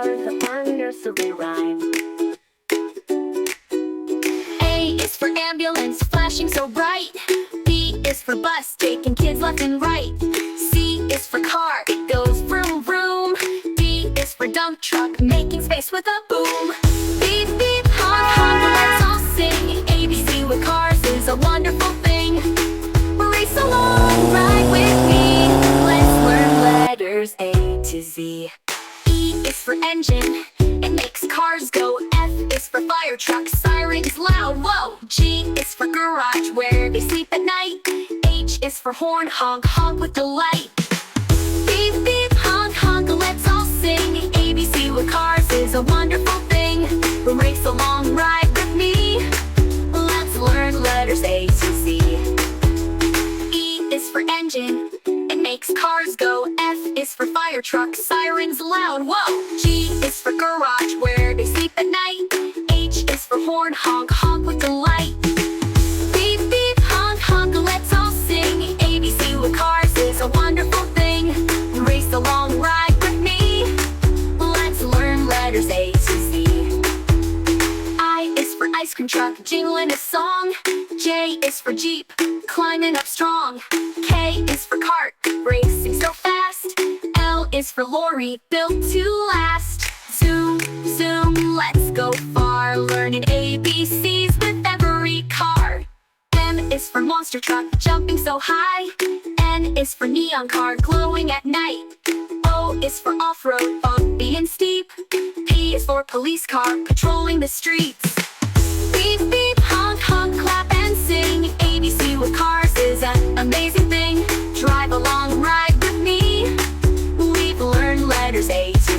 of our nursery rhyme. A is for ambulance, flashing so bright. B is for bus, taking kids left and right. C is for car, it goes vroom vroom. D is for dump truck, making space with a boom. Beep beep honk honk, let's all sing. ABC with cars is a wonderful thing. Race along, ride with me. Let's learn letters A to Z. E is for engine, it makes cars go. F is for fire truck, sirens loud, whoa. G is for garage, where they sleep at night. H is for horn, honk honk with delight. Beep beep honk honk, let's all sing. ABC with cars is a wonderful thing. Race along, ride with me. Let's learn letters A to Z. E is for engine, it makes cars go. F is for fire truck, sirens loud, whoa. G is for garage, where they sleep at night. H is for horn, honk honk with delight. Beep beep honk honk, let's all sing. ABC with cars is a wonderful thing. Race along, ride with me. Let's learn letters A to Z. I is for ice cream truck, jingling a song. J is for Jeep, climbing up strong. K is for cart, racing so fast. L is for lorry, built to last. Zoom, zoom, let's go far, learning ABCs with every car. M is for monster truck, jumping so high. N is for neon car, glowing at night. O is for off-road, bumpy and steep. P is for police car, patrolling the streets. Beep beep honk honk, clap and sing. ABC with cars is an amazing thing. Drive along, ride with me. We've learned letters A to